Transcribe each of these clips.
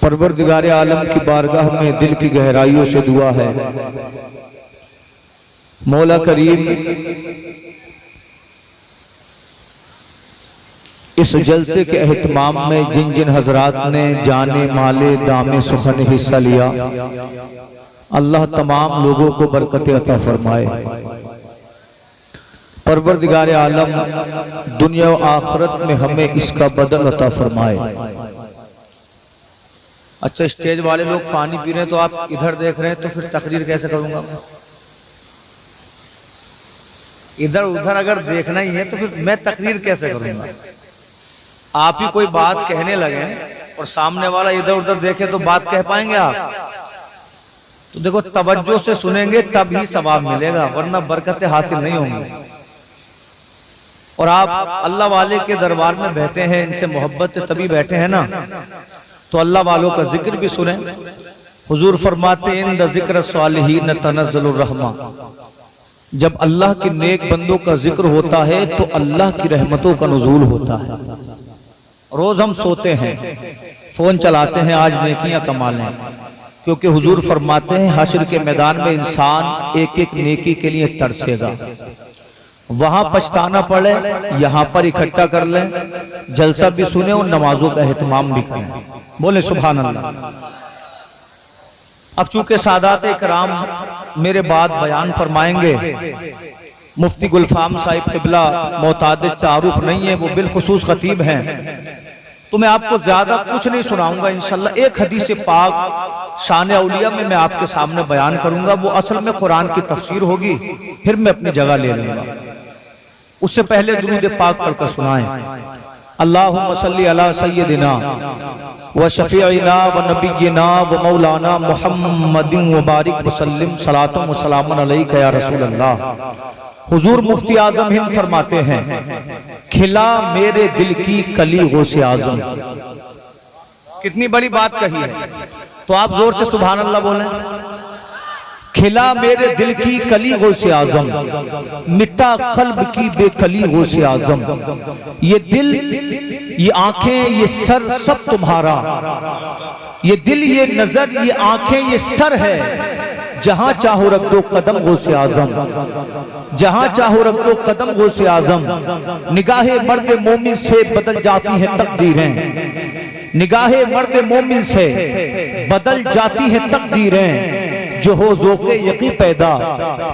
परवरदिगार आलम की बारगाह में दिल की गहराइयों से दुआ है, मौला करीम इस जलसे के एहतमाम में जिन जिन हजरात ने जाने माले दामे सुखन हिस्सा लिया, अल्लाह तमाम लोगों को बरकत अता फरमाए। परवरदिगार आलम दुनिया और आखिरत में हमें इसका बदल अता फरमाए। अच्छा, स्टेज वाले लोग पानी पी रहे हैं तो आप इधर देख रहे हैं, तो फिर तकरीर कैसे करूंगा? इधर उधर अगर देखना ही है तो फिर मैं तकरीर कैसे करूंगा? आप ही कोई बात कहने लगे और सामने वाला इधर उधर देखे तो बात कह पाएंगे आप? तो देखो, तवज्जो से सुनेंगे तब ही सवाब मिलेगा, वरना बरकतें हासिल नहीं होंगी। और आप अल्लाह वाले के दरबार में बैठे हैं, इनसे मोहब्बत तभी बैठे हैं ना, तो अल्लाह वालों का जिक्र भी सुने। हुजूर फरमाते हैं इंद जिक्र सालिहीन तनज़्ज़लुर रहमा, जब अल्लाह के नेक बंदों का जिक्र होता है तो अल्लाह की रहमतों का नुज़ूल होता है। रोज हम सोते हैं, फोन चलाते हैं, आज नेकियां कमा लें, क्योंकि हुजूर फरमाते हैं हश्र के मैदान में इंसान एक एक नेकी के लिए तरसेगा। वहां पछताना पड़े, यहां पर इकट्ठा कर लें, जलसा भी सुने और नमाजों का एहतमाम भी करें। बोले सुभान अल्लाह। अब चूंकि सादात इकराम मेरे बाद बयान फरमाएंगे, मुफ्ती गुलफाम साहिब क़िबला मोतादिद तारुफ नहीं है, वो बिलखुसूस खतीब हैं, तो मैं आपको ज्यादा कुछ नहीं सुनाऊंगा। इंशाल्लाह एक हदीस पाक शान औलिया में मैं आपके सामने बयान करूंगा, वो असल में कुरान की तफसीर होगी, फिर मैं अपनी जगह ले लूंगा। उससे पहले दुरूद पाक पढ़कर सुनाएं। अल्लाहुम्मा सल्ली अला सय्यदिना व शफीइना व नबिय्यिना व मौलाना मुहम्मदिन व बारिक व सल्लिम सलातन व सलामन अलैका या रसूल अल्लाह। हुजूर मुफ्ती आजम हिंद फरमाते हैं, खिला मेरे दिल की कली गौसे आजम। कितनी बड़ी बात कही है, तो आप जोर से सुभान अल्लाह बोलें। खिला मेरे दिल की कली गौसे आजम, मिटा कल्ब की बेकली गौसे आजम। ये दिल, ये आंखें, ये सर सब तुम्हारा। ये दिल, ये नजर, ये आंखें, ये सर है, जहां चाहो रख दो कदम गौसे आजम। जहां चाहो रख दो कदम गौसे आजम। निगाहे मर्द मोमिन से बदल जाती है तकदीरें, निगाहे मर्द मोमिन से बदल जाती है तकदीरें। जो हो ज़ौक़े यक़ी पैदा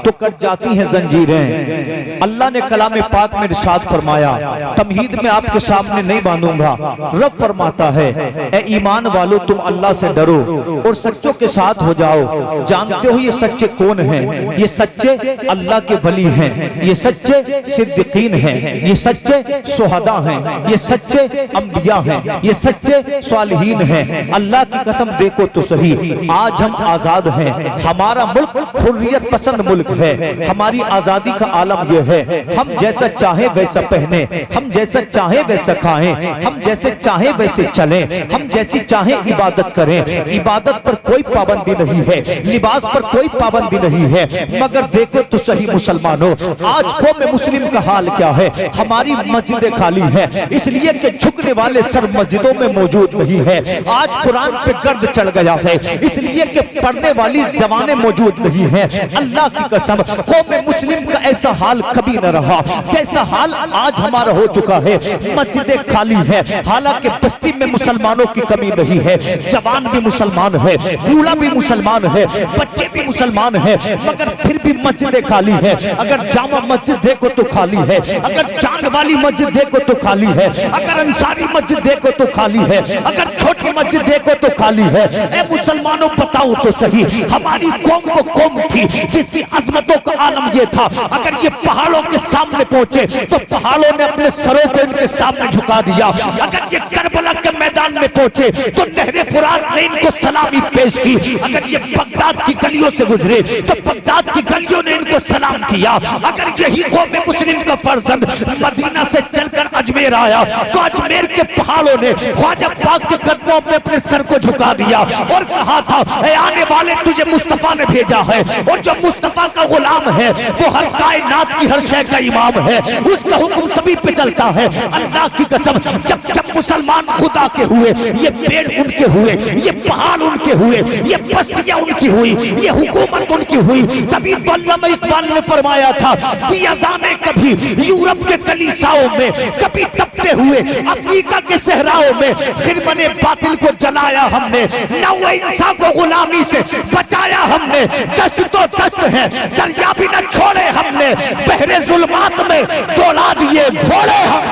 तो कट जाती हैं जंजीरें। अल्लाह ने कलाम पाक में इरशाद फरमाया, तमहीद में आपके सामने नहीं बांधूंगा। रब फरमाता है, ए ईमान वालों तुम अल्लाह से डरो और सच्चों के साथ हो जाओ। जानते हो ये सच्चे कौन हैं? ये सच्चे अल्लाह के वली हैं, ये सच्चे सिद्दीकीन हैं, ये सच्चे शुहदा हैं, ये सच्चे अंबिया हैं, ये सच्चे सालिहीन हैं। अल्लाह की कसम देखो तो सही, आज हम आजाद हैं। हमारा मुल्क हुर्रियत पसंद मुल्क है। हमारी आजादी का आलम यह है, हम जैसा चाहे वैसा पहने, हम जैसा चाहे वैसा खाएं, हम जैसे चाहे वैसे चलें, हम जैसी चाहे इबादत करें। इबादत पर कोई पाबंदी नहीं है, लिबास पर कोई पाबंदी नहीं है। मगर देखो तो सही मुसलमानों, आज कौम मुस्लिम का हाल क्या है? हमारी मस्जिदें खाली है, इसलिए कि झुकने वाले सर मस्जिदों में मौजूद नहीं है। आज कुरान पे गर्द चढ़ गया है, इसलिए कि पढ़ने वाली जवाने मौजूद नहीं है। अल्लाह की कसम, कौम मुस्लिम का ऐसा हाल कभी न रहा जैसा हाल आज हमारा हो चुका है। मस्जिदें खाली है, हालांकि बस्ती में मुसलमानों की कमी नहीं है। जवान भी मुसलमान है, बूढ़ा भी मुसलमान है, बच्चे भी मुसलमान है, मगर फिर भी मस्जिदें खाली है। अगर जामा मस्जिद देखो तो खाली है, अगर चांद वाली मस्जिद देखो तो खाली है, अगर अंसारी मस्जिद देखो तो खाली है, अगर छोटी मस्जिद देखो तो खाली है। ए मुसलमानों, बताओ तो सही, हमारी कौम को कौम थी जिसकी अजमतों का आलम यह था, अगर ये पहाड़ों के सामने पहुंचे तो पहाड़ों ने अपने सरों को इनके सामने झुका दिया। अगर ये करबला के मैदान में पहुंचे तो नहरे फुरात ने इनको सलामी पेश की। अगर ये बगदाद की गलियों से गुजरे तो बगदाद की गलियों ने इनको सलाम किया। अगर यही कौम मुस्लिम का फर्जंद मदीना से चलकर अजमेर आया तो अजमेर के पहाड़ों ने ख्वाजा पाक के कदमों में अपने सर को झुका दिया और कहा था, ए आने वाले तुझे मुस्तफा ने भेजा है, और जो मुस्तफा का गुलाम है वो हर कायनात की हर शय का इमाम है, उसका हुक्म सभी पे चलता है। अल्लाह की कसम, जब जब मुसलमान खुदा के हुए, ये पेड़ उनके हुए, ये पहाड़ उनके हुए, ये बस्तियां उनकी हुई, ये हुकूमत उनकी हुई, तभी तो अल्लामा इकबाल ने फरमाया था कि अज़ाने कभी यूरोप के कलीसाओं में, कभी तपते हुए अफ्रीका के सहराओं में खिरमने बातिल को जलाया हमने, नौ इंसान को गुलामी से बचाया हमने, दस्त तो दस्त है दरिया भी न छोड़े हमने, बहरे जुल्मात में दौड़ा दिए घोड़े हम।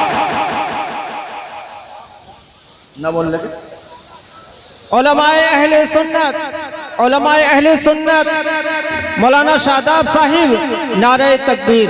ना बोल लगे उलमाए अहले सुन्नत मौलाना शादाब साहिब नारे तकबीर।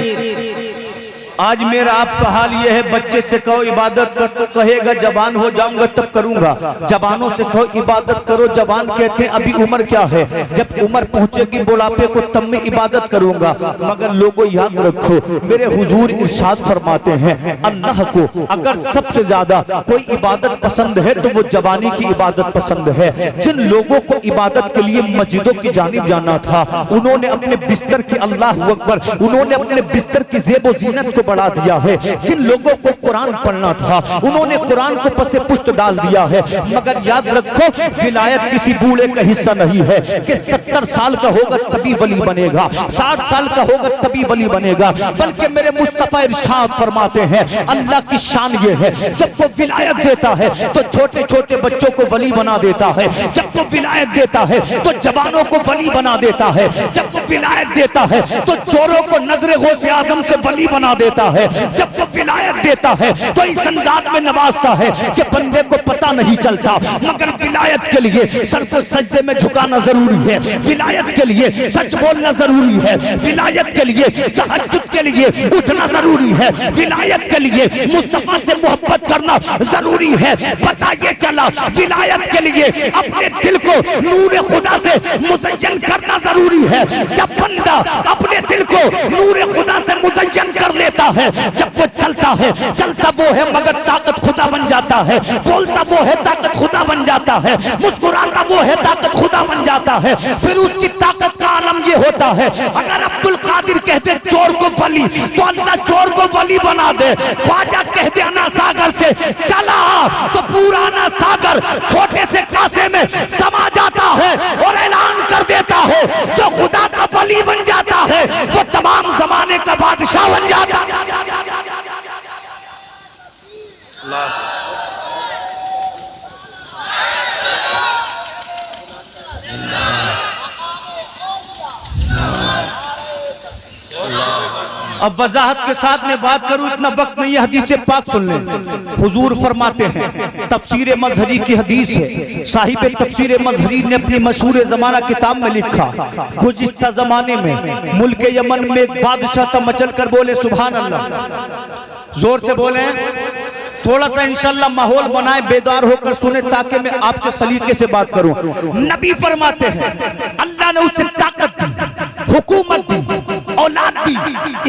आज मेरा आपका हाल ये है, बच्चे से कहो इबादत कर तो कहेगा जवान हो जाऊंगा तब करूंगा, जवानों से कहो इबादत करो, जवान कहते हैं अभी उम्र क्या है, जब उम्र पहुंचेगी बुढ़ापे को तब मैं इबादत करूंगा। मगर लोगों याद रखो, मेरे हुजूर इरशाद फरमाते हैं, अल्लाह को अगर सबसे ज्यादा कोई इबादत पसंद है तो वो जवानी की इबादत पसंद है। जिन लोगों को इबादत के लिए मस्जिदों की जानिब जाना था, उन्होंने अपने बिस्तर की, अल्लाह अकबर, उन्होंने अपने बिस्तर की जेबो जीनत को बढ़ा दिया है। जिन लोगों को कुरान पढ़ना था, उन्होंने कुरान को पसे पुष्ट डाल दिया है। मगर याद रखो, विलायत किसी बूढ़े का हिस्सा नहीं है कि 70 साल का होगा तभी वली बनेगा, 60 साल का होगा तभी वली बनेगा, बल्कि मेरे मुस्तफा इरशाद फरमाते हैं, अल्लाह की शान ये है, जब वो विलायत देता है तो छोटे छोटे बच्चों को वली बना देता है, जब वो विलायत देता है तो जवानों को वली बना देता है, जब वो विलायत देता है तो चोरों को नजरे गौसे आजम से वली बना देता है, जब वो विलायत देता है तो इस अंदाज में नवाजता है कि बंदे को पता नहीं चलता। मगर विलायत के लिए सर को सजदे में झुकाना जरूरी है, विलायत के लिए सच बोलना जरूरी है, विलायत के लिए तहज्जुद के लिए उठना जरूरी है, विलायत के लिए मुस्तफा से मोहब्बत करना जरूरी है। पता ये चला, विलायत के लिए अपने दिल को नूर खुदा से मुज़य्यन करना जरूरी है। जब बंदा अपने दिल को नूर खुदा से मुज़य्यन कर लेता है, जब वो चलता वो है मगर ताकत खुदा बन जाता है, बोलता वो है ताकत खुदा बन जाता है, मुस्कुराता वो है ताकत खुदा बन जाता है। फिर उसकी ताकत का आलम ये होता है, अगर अब्दुल कादिर कहते चोर को वली तो अल्लाह चोर को वली बना दे। ख्वाजा कहते अना सागर से चला तो पुराना सागर छोटे से कासे में समा जाता है और ऐलान कर देता है, जो खुदा का वली बन जाता है वो तमाम जमाने का बादशाह बन जाता है। अब वजाहत के साथ में बात करूं, इतना वक्त नहीं है, हदीस पाक सुन लें। हुजूर फरमाते हैं, तफसीर मजहरी की हदीस है, साहिब तफसीर मजहरी ने अपनी मशहूर जमाना किताब में लिखा, गुज़िश्ता जमाने में मुल्क यमन में एक बादशाह था, मचल कर बोले सुभान अल्लाह, जोर से बोले, थोड़ा सा इंशाल्लाह माहौल बनाए, बेदार होकर सुने ताकि मैं आपसे सलीके से बात करूं। नबी फरमाते हैं, अल्लाह ने उसे ताकत दी, हुकूमत दी, औलाद दी।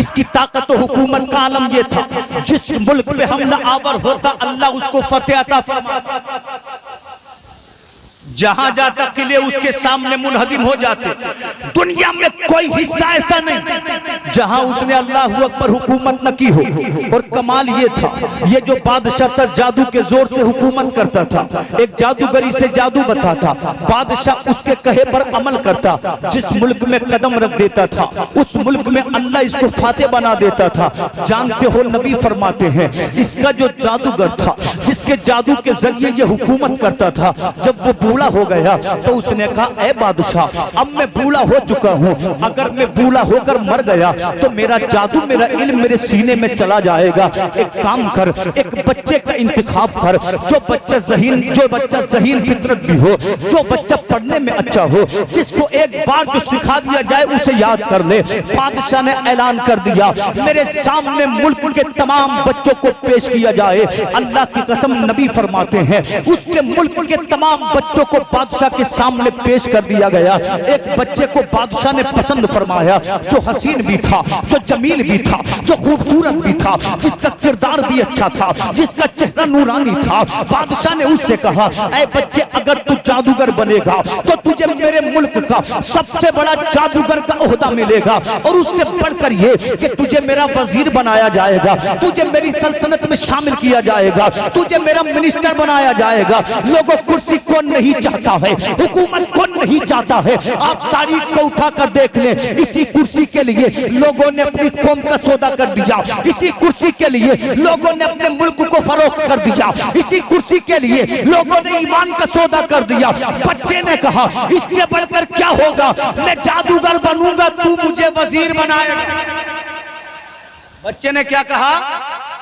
इसकी ताकत और हुकूमत का आलम यह था, जिस मुल्क पे हमला आवर होता अल्लाह उसको फतेह अता फरमाता, जहां जाता किले उसके सामने मुनहदिम हो जाते। दुनिया में कोई हिस्सा ऐसा नहीं जहां उसने अल्लाह अकबर हुकूमत न की हो। और कमाल ये था, ये जो बादशाह था जादू के जोर से हुकूमत करता था, एक जादूगरी से जादू बताता, बादशाह उसके कहे पर अमल करता, जिस मुल्क में कदम रख देता था उस मुल्क में अल्लाह इसको फातेह बना देता था। जानते हो, नबी फरमाते हैं, इसका जो जादूगर था, जिसके जादू के जरिए ये हुकूमत करता था, जब वो बूढ़ा हो गया तो उसने कहा, ए बादशाह, अब मैं बूढ़ा हो चुका हूं, अगर मैं बूढ़ा होकर मर गया तो मेरा जादू, मेरा इल्म मेरे सीने में चला जाएगा। एक काम कर, एक बच्चे का इंतखाब कर, जो बच्चा ज़हीन फितरत भी हो, जो बच्चा पढ़ने में अच्छा हो, जिसको एक बार जो सिखा दिया जाए उसे याद कर ले। बादशाह ने ऐलान कर दिया, मेरे सामने मुल्क के तमाम बच्चों को पेश किया जाए। अल्लाह की कसम, नबी फरमाते हैं, उसके मुल्क के तमाम बच्चों बच्चों को बादशाह के सामने पेश कर दिया गया। एक बच्चे को बादशाह ने पसंद फरमाया, जो हसीन भी था, जो जमील भी था, जो खूबसूरत भी था, जिसका किरदार भी अच्छा था, जिसका चेहरा नूरानी था। बादशाह ने उससे कहा, ऐ बच्चे, अगर तू जादूगर बनेगा तो तुझे मेरे मुल्क का सबसे बड़ा जादूगर का ओहदा मिलेगा, और उससे बढ़कर ये कि तुझे मेरा वजीर बनाया जाएगा, तुझे मेरी सल्तनत में शामिल किया जाएगा, तुझे मेरा मिनिस्टर बनाया जाएगा। लोगों, कुर्सी कौन नहीं चाहता है, हुकूमत कौन नहीं चाहता है। आप तारीख को उठा कर देख लें, इसी कुर्सी के लिए लोगों ने अपनी कौम का सौदा कर दिया, इसी कुर्सी के लिए लोगों ने अपने मुल्क को फरोख्त कर दिया, इसी कुर्सी के लिए लोगों ने ईमान का सौदा कर दिया। बच्चे ने कहा, इससे बढ़कर क्या होगा, मैं जादूगर बनूंगा, तू मुझे वजीर बनाएगा। बच्चे ने क्या कहा,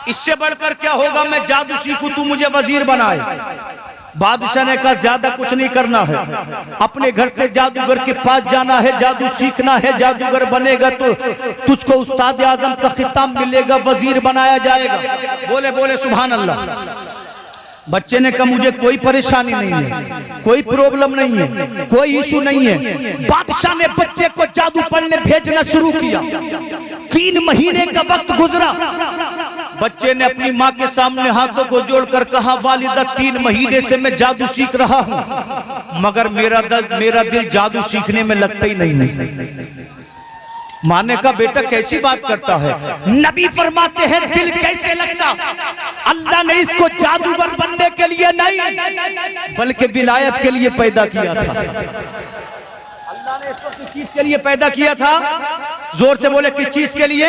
इससे बढ़कर क्या होगा, मैं जादू सीखूं, तू मुझे वजीर बनाए। बादशाह ने कहा, ज्यादा कुछ नहीं करना है, अपने घर से जादूगर के पास जाना है, जादू सीखना है, जादूगर बनेगा तो तुझको उस्ताद आजम का खिताब मिलेगा, वजीर बनाया जाएगा। बोले बोले सुभान अल्लाह। बच्चे ने कहा, मुझे कोई परेशानी नहीं है, कोई प्रॉब्लम नहीं है, कोई इशू नहीं है। बादशाह ने बच्चे को जादू पढ़ने भेजना शुरू किया। 3 महीने का वक्त गुजरा। बच्चे ने अपनी माँ के सामने हाथों को जोड़कर कहा, वालिदा, 3 महीने से मैं जादू सीख रहा हूँ, मगर मेरा दिल जादू सीखने में लगता ही नहीं है। माँ ने कहा, बेटा कैसी बात करता है। नबी फरमाते हैं, दिल कैसे लगता, अल्लाह ने इसको जादूगर बनने के लिए नहीं बल्कि विलायत के लिए पैदा किया था। अल्लाह ने इसको किस चीज के लिए पैदा किया था? जोर से बोले, किस चीज के लिए?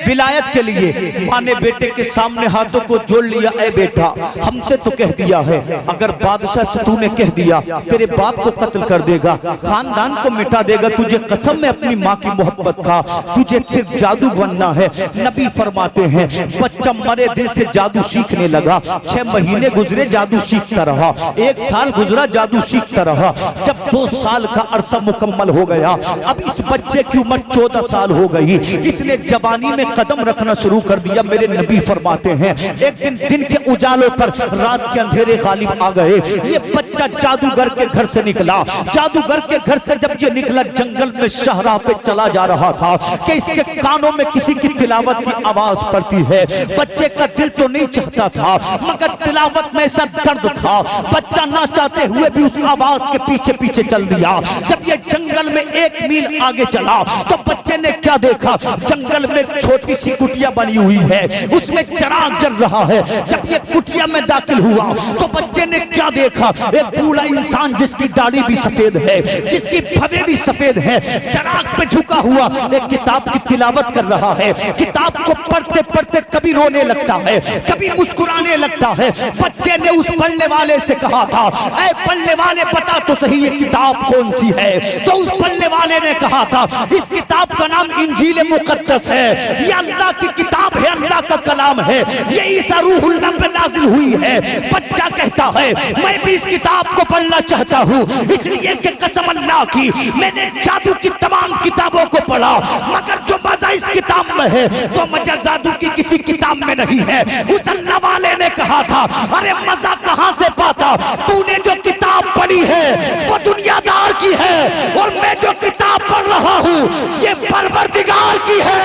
विलायत के लिए। माँ ने बेटे के सामने हाथों को जोड़ लिया, ऐ बेटा, हमसे तो कह दिया है, अगर बादशाह से तूने कह दिया तेरे बाप को कत्ल कर देगा, खानदान को मिटा देगा, तुझे कसम में अपनी माँ की मोहब्बत का, तुझे सिर्फ जादू बनना है। नबी फरमाते हैं, बच्चा मरे दिल से जादू सीखने लगा। 6 महीने गुजरे, जादू सीखता रहा। 1 साल गुजरा, जादू सीखता रहा। जब 2 साल का अरसा मुकम्मल हो गया, अब इस बच्चे की उम्र 14 साल हो गई, इसने जवानी में कदम रखना शुरू कर दिया। मेरे नबी फरमाते हैं, एक दिन के उजालों पर रात के अंधेरे गालिब आ गए। ये बच्चा जादूगर के घर से निकला। जादूगर के घर से जब ये निकला, जंगल में शाहराह पे चला जा रहा था कि इसके कानों में किसी की तिलावत की आवाज पड़ती है। बच्चे का दिल तो नहीं चाहता था, मगर तिलावत में ऐसा दर्द था, बच्चा ना चाहते हुए भी उस आवाज के पीछे पीछे चल दिया। जब ये जंगल में 1 मील आगे चला तो बच्चे ने क्या देखा, जंगल में एक छोटी सी कुटिया बनी हुई है, उसमें चिराग जल रहा है। जब ये कुटिया में दाखिल हुआ तो बच्चे ने क्या देखा, एक बूढ़ा इंसान जिसकी दाढ़ी भी सफेद है, जिसकी भवें भी सफेद है, चिराग पे झुका हुआ एक किताब की तिलावत कर रहा है। किताब को पढ़ते पढ़ते कभी रोने लगता है, कभी मुस्कुराने लगता है। बच्चे ने उस पढ़ने वाले से कहा था, ऐ पढ़ने वाले, बता तो सही ये किताब कौन सी है। तो उस पढ़ने वाले ने कहा था, इस किताब का नाम इंजील मुकद्दस है, ये अल्लाह की किताब है, अल्लाह का कलाम है, ये ईसा रूहुल्लाह पे नाजिल हुई है। बच्चा कहता है, मैं भी इस किताब को पढ़ना चाहता हूँ, इसलिए कि कसम अल्लाह की, मैंने जादू की तमाम किताबों को पढ़ा, मगर जो मजा इस किताब में है वो मजा जादू की किसी किताब में नहीं है। उस अल्लाह वाले ने कहा था, अरे मजा कहाँ से पाता, तूने जो किताब पढ़ी है वो दुनियादार की है, और मैं जो किताब पढ़ रहा हूँ ये परवरदिगार की है।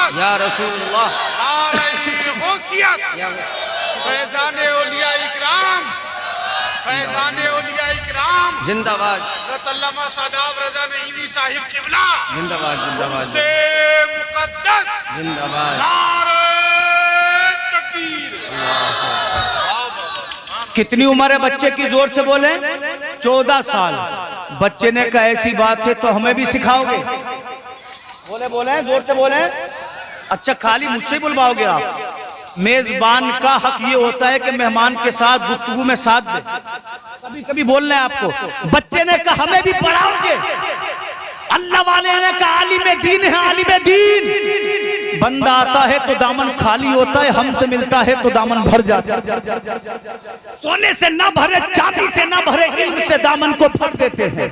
या रसूलुल्लाह, फैज़ाने औलिया इकराम, फैज़ाने औलिया इकराम जिंदाबाद। अल्लामा सादाब रज़ा नईमी साहिब क़िबला जिंदाबाद जिंदाबाद से मुक़द्दस जिंदाबाद। नारे तकबीर। कितनी उम्र है बच्चे की? जोर से बोले। 14 साल। बच्चे ने कहा, ऐसी बात है तो हमें भी सिखाओगे? बोले बोले, जोर से बोले। अच्छा, खाली मुझसे बुलवाओगे आप? मेजबान का हक ये होता है कि मेहमान के साथ गुफ्तगू में साथ दे। कभी कभी बोलना है आपको। बच्चे ने कहा, हमें भी पढ़ाओगे? अल्लाह वाले ने कहा, आलिम दीन है, आलिम दीन। बंदा आता है तो दामन खाली होता है, हमसे मिलता है तो दामन भर जाता है। सोने से ना भरे, चांदी से ना भरे, इल्म से दामन को भर देते हैं।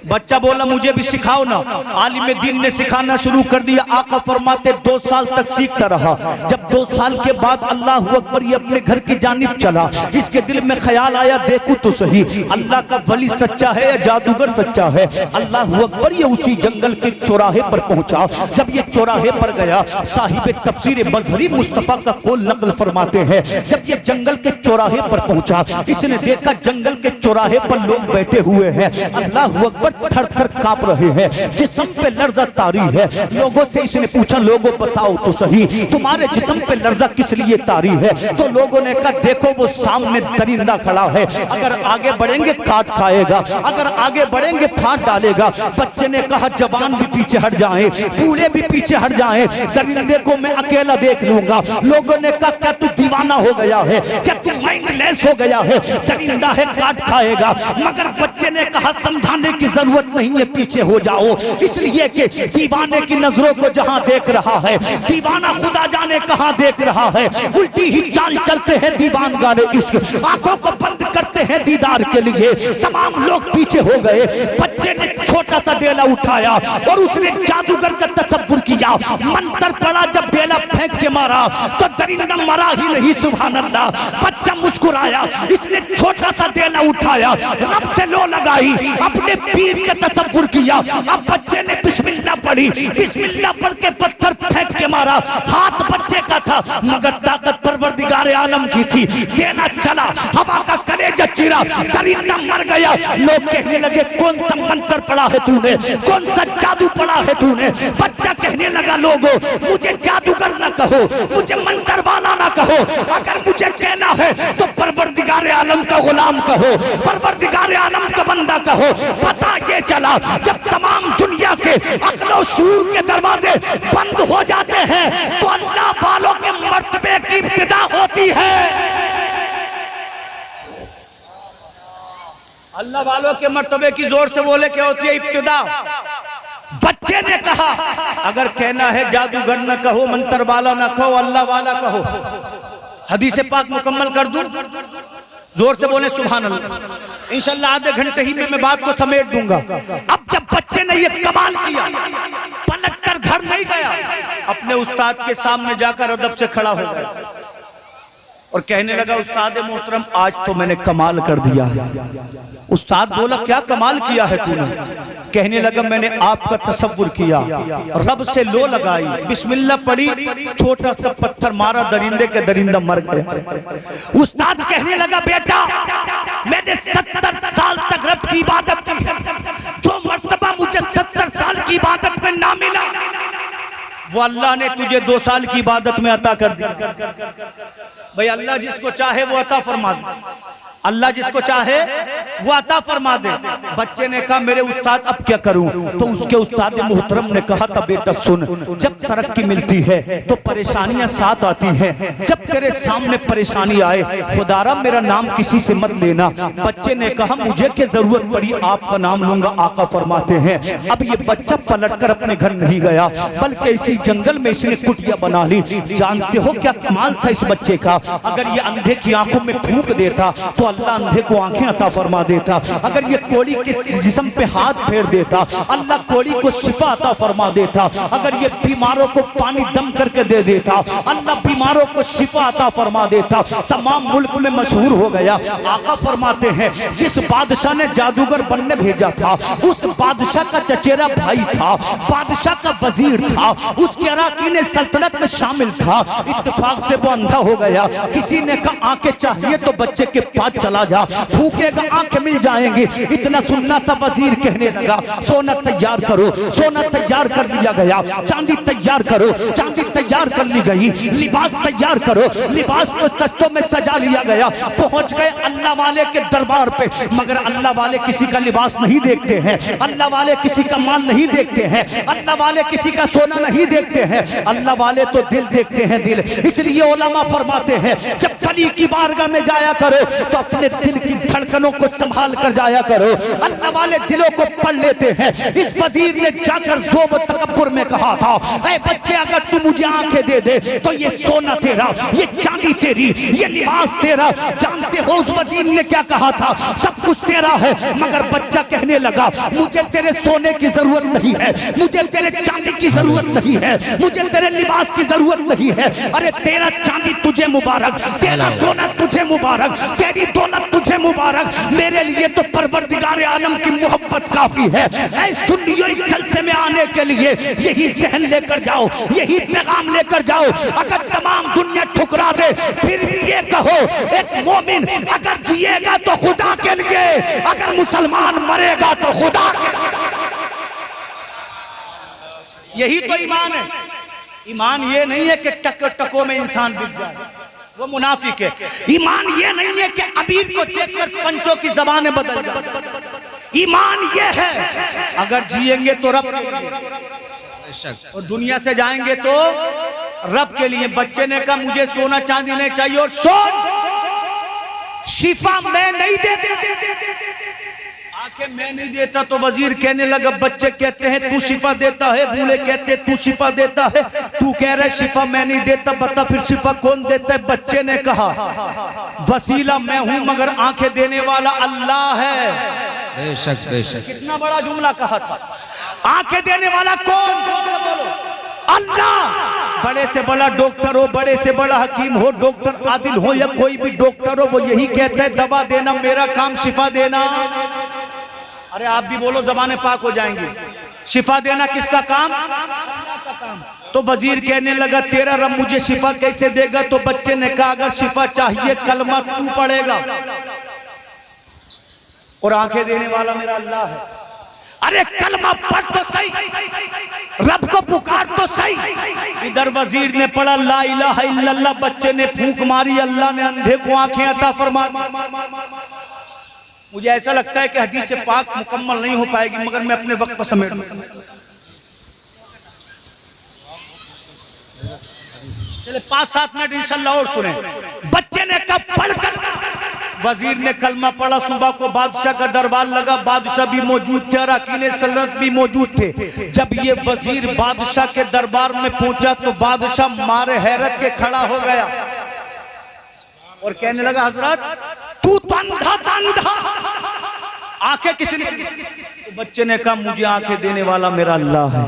बच्चा बोला मुझे भी सिखाओ ना। आलिम दीन ने सिखाना शुरू कर दिया। आका फरमाते 2 साल तक सीखता रहा। जब 2 साल के बाद अल्लाह अकबर ये अपने घर की जानिब चला, इसके दिल में ख्याल आया देखूं तो सही अल्लाह का वली सच्चा है या जादूगर सच्चा है। अल्लाह अकबर ये उसी जंगल के चौराहे पर पहुंचा। जब ये चौराहे पर गया, साहिब तफसीर मजहरी मुस्तफा का कौल नकल फरमाते हैं, जब ये जंगल के चौराहे पर पहुंचा, इसने देखा जंगल के चौराहे पर लोग बैठे हुए हैं। अल्लाह अकबर थर थर कांप रहे हैं, जिस्म पे लर्जा तारी है। लोगों से इसने पूछा लोगों बताओ तो सही तुम्हारे जिस्म पे लर्जा किस लिए तारी है? तो लोगों ने कहा देखो वो सामने दरिंदा खड़ा है, अगर आगे बढ़ेंगे काट खाएगा, अगर आगे बढ़ेंगे फाड़ डालेगा। बच्चे ने कहा जवान भी पीछे हट जाएं, बूढ़े भी पीछे हट जाएं, दरिंदे को मैं अकेला देख लूंगा। लोगों ने कहा क्या तू दीवाना हो गया है, क्या तू माइंडलेस हो गया है? दरिंदा है काट खाएगा। मगर बच्चे ने कहा समझाने की जरूरत नहीं है, पीछे हो जाओ, इसलिए कि दीवाने की नजरों को जहां देख रहा है, दीवाना खुदा जाने कहां देख रहा है। उल्टी ही चाल चलते हैं दीवान गाने इश्क, आंखों को बंद करते हैं दीदार के लिए। तमाम लोग पीछे हो गए। बच्चे ने छोटा सा डेला उठाया और उसने जादूगर का तसव्वुर किया। मंत्र पड़ा, जब डेला फेंक के मारा तो दरिंदा मरा ही नहीं। सुभान अल्लाह। बच्चा मुस्कुराया, इसने छोटा सा डेला उठाया, रब से लो लगाई, अपने पीर के तसव्वुर किया। अब बच्चे ने बिस्मिल्लाह पढ़ी, बिस्मिल्लाह पढ़ के पत्थर फेंक के मारा। हाथ बच्चे का था मगर ताकत परवरदिगार आलम की थी। देना चला, हवा का कलेजा चिरा, दरिंदा मर गया। लोग कहने लगे कौन सा मंत्र पढ़ा है तूने, कौन सा जादू पढ़ा है तूने? बच्चा कहने लगा लोगों मुझे जादूगर ना कहो, मुझे मंत्र वाला ना कहो, अगर मुझे कहना है तो परवरदिगार आलम का गुलाम कहो, परवरदिगार आलम का बंदा कहो। पता ये चला जब तमाम दुनिया के अक्ल शूर के दरवाजे बंद हो जाते हैं तो अल्लाह वालों के मर्तबे की इब्तिदा होती है। अल्लाह वालों के मर्तबे की जोर से बोले क्या होती है? इब्तिदा। बच्चे ने कहा अगर कहना है जादूगर न कहो, मंत्र वाला न कहो, अल्लाह वाला कहो। हदीस पाक मुकम्मल कर दूं? जोर से बोले सुभान अल्लाह। इंशाल्लाह आधे घंटे ही में मैं बात को समेट दूंगा। अब जब बच्चे ने ये कमाल किया, पलटकर घर नहीं गया, अपने उस्ताद के सामने जाकर अदब से खड़ा हो गया और कहने लगा उस्ताद मोहतरम आज तो मैंने कमाल कर दिया है। उस्ताद बोला क्या कमाल किया है तूने? कहने लगा मैंने आपका तसव्वुर किया, रब से लो लगाई, बिस्मिल्लाह पढ़ी, छोटा सा पत्थर मारा दरिंदे के, दरिंदा मर गया। उस्ताद कहने लगा बेटा मैंने 70 साल तक रब की इबादत की है, जो मर्तबा मुझे 70 साल की इबादत में ना मिला वो अल्लाह ने तुझे 2 साल की इबादत में अता कर दिया। भाई अल्लाह जिसको चाहे वो अता फरमा दे, अल्लाह जिसको चाहे वो अता फरमा दे। बच्चे ने कहा मेरे उस्ताद अब क्या करूं? तो उसके उस्ताद मोहतरम ने कहा था बेटा सुन, जब तरक्की मिलती है तो परेशानियां साथ आती हैं। जब तेरे सामने परेशानी आए खुदारा मेरा नाम किसी से मत लेना। बच्चे ने कहा मुझे क्या जरूरत पड़ी आपका नाम लूंगा। आका फरमाते हैं अब ये बच्चा पलटकर अपने घर नहीं गया बल्कि इसी जंगल में इसने कुटिया बना ली। जानते हो क्या कमाल था इस बच्चे का? अगर ये अंधे की आंखों में फूंक देता तो अल्लाह अंधे को आंखें अता फरमा देता। अगर ये कोड़ी के जिस्म पे हाथ फेर देता अल्लाह कोड़ी को शिफा अता फरमा देता। अगर ये बीमारों को पानी दम करके दे देता अल्लाह बीमारों को शिफा अता फरमा देता। तमाम मुल्क में मशहूर हो गया। आका फरमाते हैं जिस बादशाह ने जादूगर बनने भेजा था उस बादशाह का चचेरा भाई था, बादशाह का वजीर था, उसके अराकीन सल्तनत में शामिल था। इत्तेफाक से वो अंधा हो गया। किसी ने कहा आंखें चाहिए तो बच्चे के पास चला जा, फूकेगा आंखें मिल जाएंगी। इतना सुनना था वजीर कहने लगा सोना तैयार करो। सोना तैयार कर लिया गया, चांदी तैयार करो, चांदी तैयार कर ली गई, लिबास तैयार करो, लिबास को तख्तों में सजा लिया गया। पहुंच गए अल्लाह वाले के दरबार पे, मगर अल्लाह वाले किसी का लिबास नहीं देखते हैं, अल्लाह वाले किसी का माल नहीं देखते हैं, अल्लाह वाले किसी का सोना नहीं देखते हैं, अल्लाह वाले तो दिल देखते हैं, दिल। इसलिए उलमा फरमाते हैं जब वली की बारगाह में जाया करो तो अपने दिल की धड़कनों को संभाल कर जाया करो। अल्लाह वाले दिलों को पढ़ लेते हैं। इस वजीर ने जाकर ज़ोम तकब्बुर में कहा था, ऐ बच्चे अगर तू मुझे आंखें दे दे तो ये सोना तेरा, ये चांदी तेरी, ये लिबास तेरा। जानते हो उस वजीर ने क्या कहा था? सब कुछ तेरा है। मगर बच्चा कहने लगा, मुझे तेरे सोने की जरूरत नहीं है, मुझे तेरे चांदी की जरूरत नहीं है, मुझे तेरे लिबास की जरूरत नहीं है। अरे तेरा चांदी तुझे मुबारक, तेरा सोना तुझे मुबारक, तेरी दौलत तुझे मुबारक, मेरे लिए तो परवरदिगार आलम की मोहब्बत काफी है। ऐ सुन्नियों, इस जलसे में आने के लिए यही जहन लेकर जाओ, यही पैगाम लेकर जाओ। अगर तमाम दुनिया ठुकरा दे फिर भी ये कहो, एक मोमिन अगर जिएगा तो खुदा के लिए, अगर मुसलमान मरेगा तो खुदा के लिए। यही तो ईमान है। ईमान ये नहीं है कि टक टकों में इंसान बिक जाए, वो मुनाफिक है। ईमान ये नहीं है कि अमीर को देखकर पंचों की जबानें बदल जाए। ईमान ये है अगर जिएंगे तो रब के लिए और दुनिया से जाएंगे तो रब के लिए। बच्चे ने कहा मुझे सोना चांदी नहीं चाहिए और सोन शिफा मैं नहीं देता, आंखें मैं नहीं देता। तो वजीर कहने लगा, बच्चे कहते हैं तू शिफा देता है, बूढ़े कहते हैं तू शिफा देता है, तू कह रहा है शिफा मैं नहीं देता, बता फिर शिफा कौन देता है? बच्चे ने कहा, वसीला मैं हूं मगर आंखें देने वाला अल्लाह है। बेशक बेशक। कितना बड़ा जुमला कहा था। आंखें देने वाला कौन? बोलो अल्लाह। बड़े से बड़ा डॉक्टर हो, बड़े से बड़ा हकीम हो, डॉक्टर आदिल हो या कोई भी डॉक्टर हो, वो यही कहता है दवा देना मेरा काम, शिफा देना। अरे आप भी बोलो, ज़बाने पाक हो जाएंगी। शिफा देना किसका काम? अल्लाह का काम। तो वजीर कहने लगा, तेरा रब मुझे शिफा कैसे देगा? तो बच्चे ने कहा, अगर शिफा चाहिए कलमा तू पढ़ेगा और आंखें देने वाला मेरा अल्लाह है। अरे कलमा पढ़ तो सही, रब को पुकार तो सही। इधर वजीर ने पढ़ा ला इलाहा इल्लल्लाह, बच्चे ने फूंक मारी, अल्लाह ने अंधे को आंखें अता फरमा दी। मुझे ऐसा लगता है कि हदीस पाक मुकम्मल नहीं हो पाएगी, मगर मैं अपने वक्त पर समेट चले 5-7 मिनट इंशाल्लाह और सुने। बच्चे ने कब पढ़कर वजीर ने कलमा पढ़ा। सुबह को बादशाह का दरबार लगा, बादशाह भी मौजूद थे, अरकान सल्तनत भी मौजूद थे। जब ये वजीर बादशाह के दरबार में पहुंचा तो बादशाह मारे हैरत के खड़ा हो गया और कहने लगा, हजरत तू तो अंधा अंधा, आंखें किसने? तो बच्चे ने कहा, मुझे आंखें देने वाला मेरा अल्लाह है।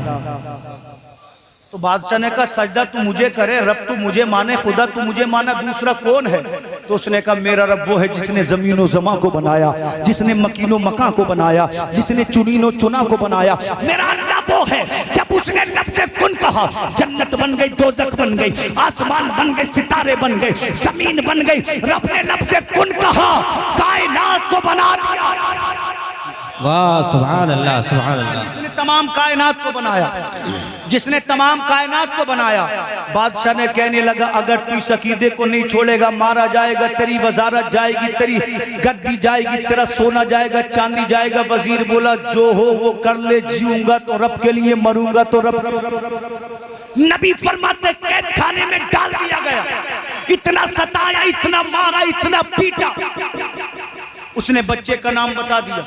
तो बादशाह ने कहा, सजदा तू मुझे करे, रब तू मुझे माने, खुदा तू मुझे माना, दूसरा कौन है? तो उसने कहा, मेरा रब वो है जिसने जमीनो जमा को बनाया, जिसने मकीनो मका को बनाया, जिसने चुनीनो चुना को बनाया। मेरा अल्लाह वो है, जब उसने लब से कुन कहा, जन्नत बन गई, दोजख बन गई, आसमान बन गए, सितारे बन गए, जमीन बन गई। रब ने लब से कुन कहा, कायनात को बना दिया। वाह सुभान अल्लाह सुभान अल्लाह। जिसने तमाम कायनात को बनाया, जिसने तमाम कायनात को बनाया। बादशाह ने कहने लगा, अगर तू इस अकीदे को नहीं छोड़ेगा मारा जाएगा, तेरी वजारत जाएगी, तेरी गद्दी जाएगी, तेरा सोना जाएगा, चांदी जाएगा। वजीर बोला, जो हो वो कर ले, जीऊंगा तो रब के लिए, मरूंगा तो रब के लिए। नबी फरमाते कैद खाने में डाल दिया गया, इतना सताया, इतना मारा, इतना पीटा। उसने बच्चे का नाम बता दिया।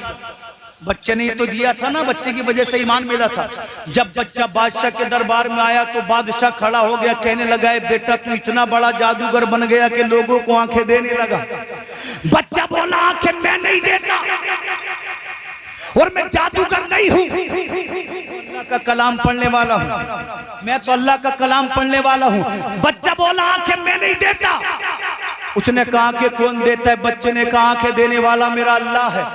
बच्चे ने तो दिया था ना, बच्चे की वजह से ईमान मिला था। जब बच्चा बादशाह के दरबार में आया तो बादशाह खड़ा हो गया, कहने लगा, बेटा तू इतना बड़ा जादूगर बन गया कि लोगों को आंखें देने लगा। बच्चा बोला, आंखें मैं नहीं देता और मैं जादूगर नहीं हूं, अल्लाह का कलाम पढ़ने वाला हूं, मैं तो अल्लाह का कलाम पढ़ने वाला हूं। बच्चा बोला, आंखें मैं नहीं देता। उसने कहा, आंखें कौन देता है? बच्चे ने कहा, आंखें देने वाला मेरा अल्लाह है।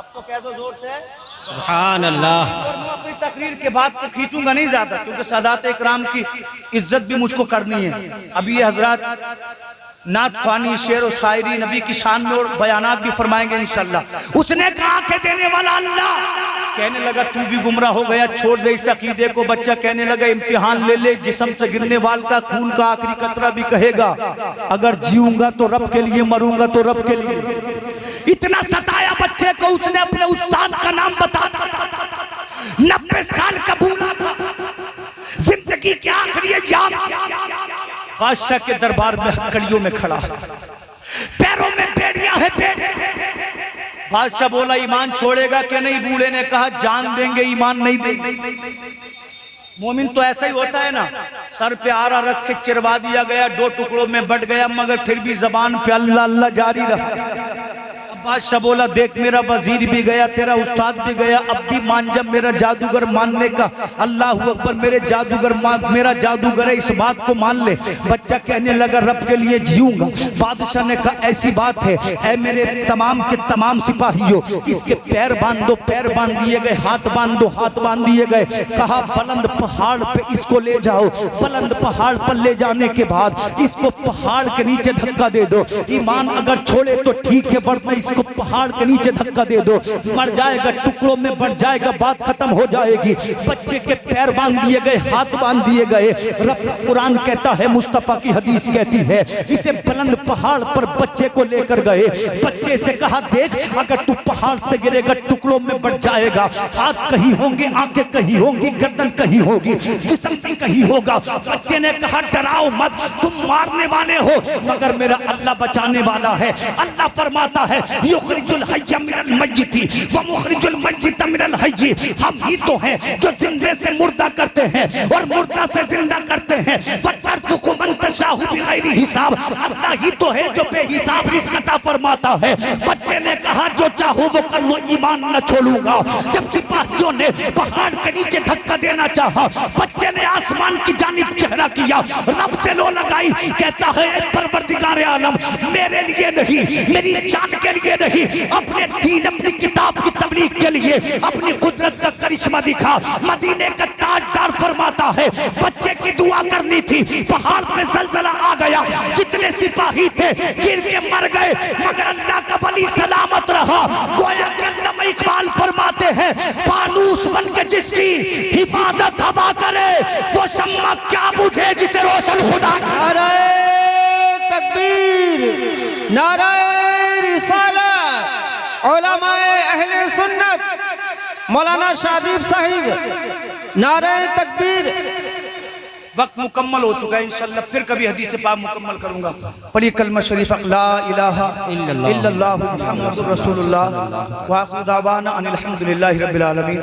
तो कह दो जोर से सुभान अल्लाह। मैं अपनी तकरीर के बाद तो खींचूंगा नहीं ज्यादा, क्योंकि सादात इकराम की इज्जत भी मुझको करनी है। अभी ये हजरत नात ख्वानी, शेर और शायरी नबी की शान में और बयानात भी फरमाएंगे इंशाल्लाह। उसने कहा कि देने वाला अल्लाह। कहने लगा, तू भी गुमराह हो गया, छोड़ दे इस अकीदे को। बच्चा कहने लगा, इम्तिहान ले ले, जिस्म से गिरने वाल का खून का आखिरी कतरा भी कहेगा, अगर जीऊंगा तो रब के लिए, मरूंगा तो रब के लिए। इतना सताया बच्चे को, उसने अपने उस्ताद का नाम बता दिया। 90 साल का बूढ़ा था, जिंदगी के आखिरी अय्याम, बादशाह के दरबार में हथकड़ियों में खड़ा है। पैरों में बेड़ियां हैं, बादशाह बोला ईमान छोड़ेगा कि नहीं? बूढ़े ने कहा जान देंगे, ईमान नहीं देंगे। मोमिन तो ऐसा ही होता है ना, सर पे आरा रख के चिरवा दिया गया, 2 टुकड़ों में बट गया, मगर फिर भी जबान पे अल्लाह अल्लाह जारी रहा। बादशाह बोला देख मेरा वजीर भी गया, तेरा उस्ताद भी गया, अब भी मान जब मेरा जादूगर मानने का। अल्लाह अकबर, मेरे जादूगर मेरा जादूगर है, इस बात को मान ले। बच्चा कहने लगा रब के लिए जीऊंगा। बादशाह ने कहा ऐसी बात है, ऐ मेरे तमाम के तमाम सिपाहियों, इसके पैर बांध दो। पैर बांध दिए गए, हाथ बांध दो, हाथ बांध दिए गए। कहा बुलंद पहाड़ पे इसको ले जाओ। बुलंद पहाड़ पर ले जाने के बाद इसको पहाड़ के नीचे धक्का दे दो। ईमान अगर छोड़े तो ठीक है, वरना इसको पहाड़ के नीचे धक्का दे दो, मर जाएगा, टुकड़ों में बढ़ जाएगा, बात खत्म हो जाएगी। बच्चे के पैर बांध दिए गए, हाथ बांध दिए गए। रब का कुरान कहता है, मुस्तफा की हदीस कहती है, इसे बुलंद पहाड़ पर बच्चे को लेकर गए। बच्चे से कहा देख अगर तू पहाड़ से गिरेगा टुकड़ों में बढ़ जाएगा, हाथ कहीं होंगे, आंखें कहीं होंगी, गर्दन कहीं होगी, जिस्म भी कहीं होगा। बच्चे ने कहा डराओ मत, तुम मारने वाले हो मगर मेरा अल्लाह बचाने वाला है। अल्लाह फरमाता है युखरिजुल हय्य मिनल मय्यिति व मुखरिजुल मय्यित मिनल हय्य। हम ही तो हैं जो जिंदे से मुर्दा करते हैं और मुर्दा से जिंदा करते हैं। वतरज़ुक़ु मन तशाउ बिगैरि हिसाब। अल्लाह ही तो है जो बेहिसाब रिज़्क़ अता फरमाता है। बच्चे ने कहा जो चाहो वो कर लो, ईमान न छोड़ूंगा। जब सिपाहियों ने पहाड़ के नीचे धक्का देना चाहा, बच्चे ने आसमान की जानिब चेहरा किया, रब से लो लगाई, कहता है परवरदिगार आलम मेरे लिए नहीं, मेरी जान के लिए नहीं, अपने दीन अपनी किताब की तबलीग के लिए अपनी कुदरत का करिश्मा दिखा। मदीने का ताजदार फरमाता है बच्चे की दुआ करनी थी, पहाड़ पे ज़लज़ला आ गया, जितने सिपाही थे गिर के मर गए, मगर अल्लाह का वली सलामत रहा। गोया के अल्लामा इकबाल फरमाते हैं फानूस बन के जिसकी हिफाजत हवा करे, वो शम्मा क्या बुझे जिसे रोशन खुदा। नारे तकबीर, नारे रिसालत, उलमाए अहले सुन्नत मौलाना शादीब साहिब, नारे तकबीर। वक्त मुकम्मल हो चुका है, इंशाल्लाह फिर कभी हदीस पाक मुकम्मल करूंगा। पढ़िए कलमा शरीफ ला इलाहा इल्लल्लाह मुहम्मदुर रसूलुल्लाह व आखिरु दावाना अनिल हम्दुलिल्लाहि रब्बिल आलमीन।